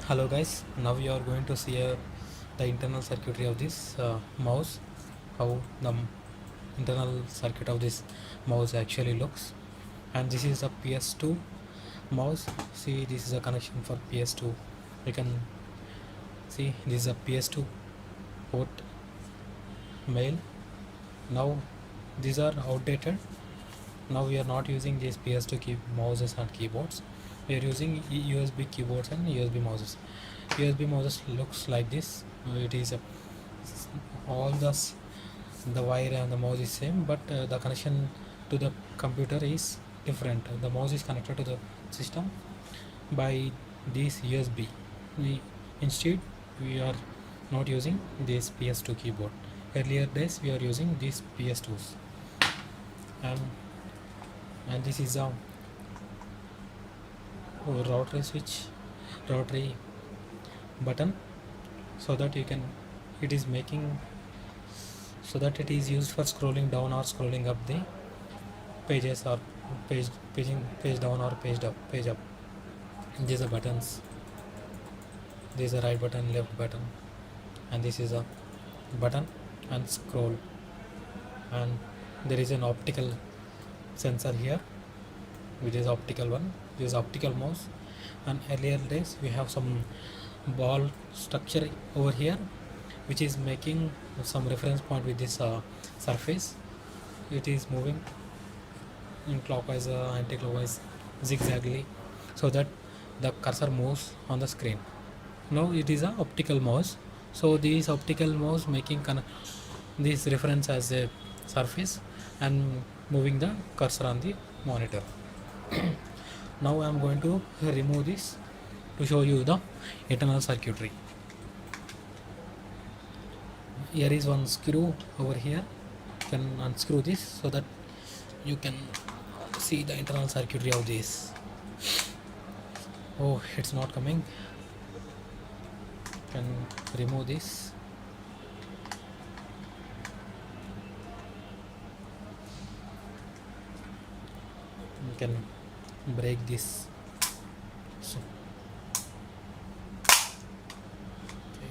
Hello guys, now we are going to see the internal circuitry of this mouse, how the internal circuit of this mouse actually looks. And this is a PS2 mouse. See, this is a connection for PS2. You can see this is a PS2 port male. Now these are outdated. Now we are not using these PS2 mouses and keyboards. We are using USB keyboards and USB mouses. USB mouses looks like this. It is all the wire and the mouse is same, but the connection to the computer is different. The mouse is connected to the system by this USB. Instead, we are not using this PS2 keyboard. Earlier days we are using these PS2s, and this is a rotary switch, rotary button, so that you can it is making so that it is used for scrolling down or scrolling up the pages, or page down or page up. These are buttons. This is a right button, left button, and this is a button and scroll. And there is an optical sensor here, which is optical one. This is optical mouse. And earlier days we have some ball structure over here, which is making some reference point with this surface. It is moving in clockwise, anti-clockwise, zigzagly, so that the cursor moves on the screen. Now it is a optical mouse, so this optical mouse making this reference as a surface and moving the cursor on the monitor. Now I am going to remove this to show you the internal circuitry. Here is one screw over here. You can unscrew this so that you can see the internal circuitry of this. Oh, it's not coming. You can remove this. You can break this. So, okay.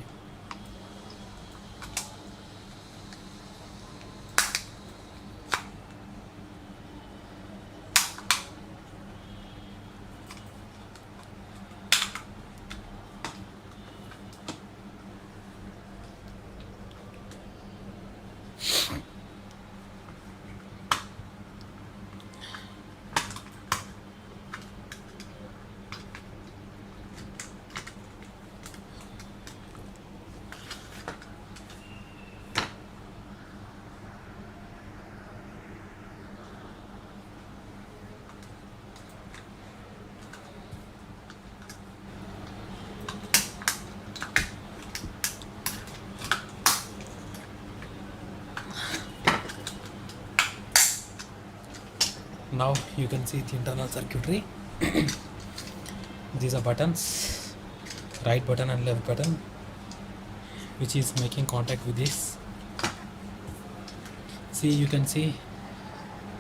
Now you can see the internal circuitry. These are buttons, right button and left button, which is making contact with this. See, you can see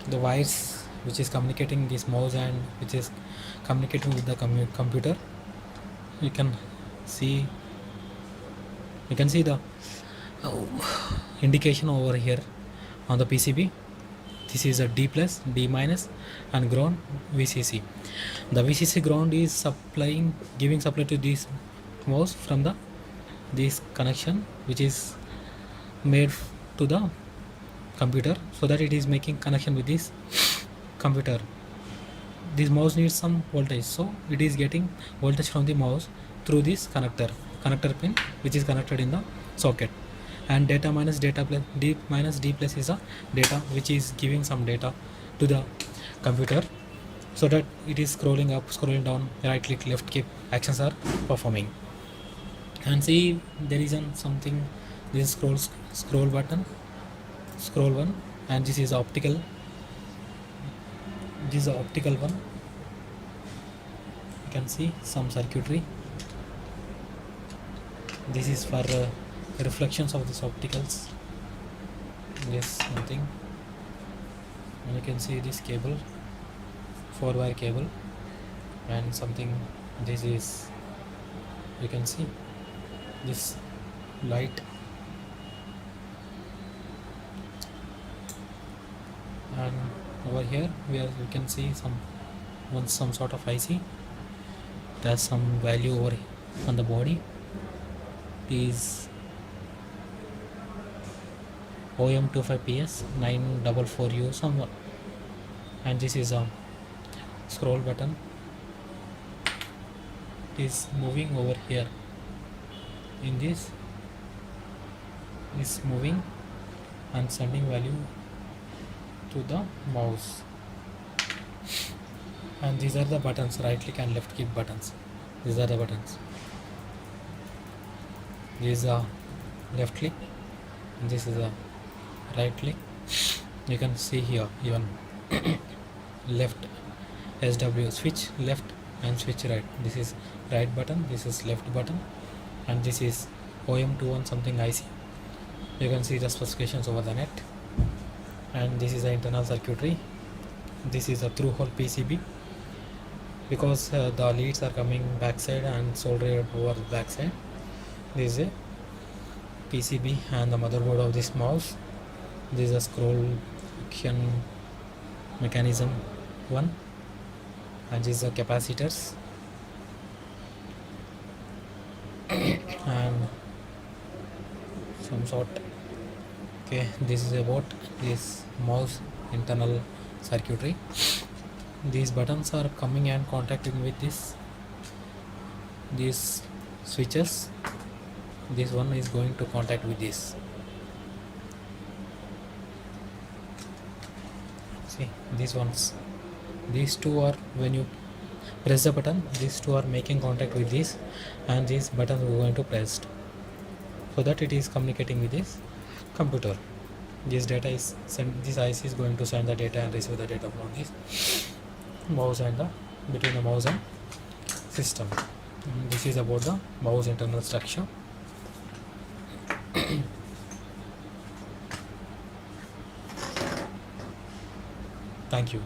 the wires which is communicating this mouse and which is communicating with the computer. You can see the indication over here on the PCB. This is a D plus, D minus, and ground VCC. The VCC ground is giving supply to this mouse from this connection, which is made to the computer, so that it is making connection with this computer. This mouse needs some voltage, so it is getting voltage from the mouse through this connector pin, which is connected in the socket. And data minus data plus D minus D plus is a data which is giving some data to the computer, so that it is scrolling up, scrolling down, right click, left click actions are performing. And see, there is something, this scroll button, scroll one, and this is optical. This is optical one. You can see some circuitry. This is for reflections of these opticals. Yes, something. And you can see this cable, 4-wire cable, and something. This is you can see this light, and over here we can see some sort of IC. It has some value over on the body. Is OM25PS 944U somewhere, and this is a scroll button. It is moving over here. In this is moving and sending value to the mouse, and these are the buttons, right click and left click buttons. These are the buttons. This is a left click and this is a right click. You can see here even left SW, switch left and switch right. This is right button, this is left button, and this is OM21 something IC. You can see the specifications over the net, and this is the internal circuitry. This is a through hole PCB, because the leads are coming backside and soldered over the backside. This is a PCB and the motherboard of this mouse. This is a scroll action mechanism 1, and these are capacitors and some sort. Okay, this is about this mouse internal circuitry. These buttons are coming and contacting with these switches. This one is going to contact with this. See, these ones, these two are, when you press the button, these two are making contact with this, and these buttons are going to press, so that it is communicating with this computer. This data is sent, this IC is going to send the data and receive the data from this mouse and between the mouse and system. This is about the mouse internal structure. Thank you.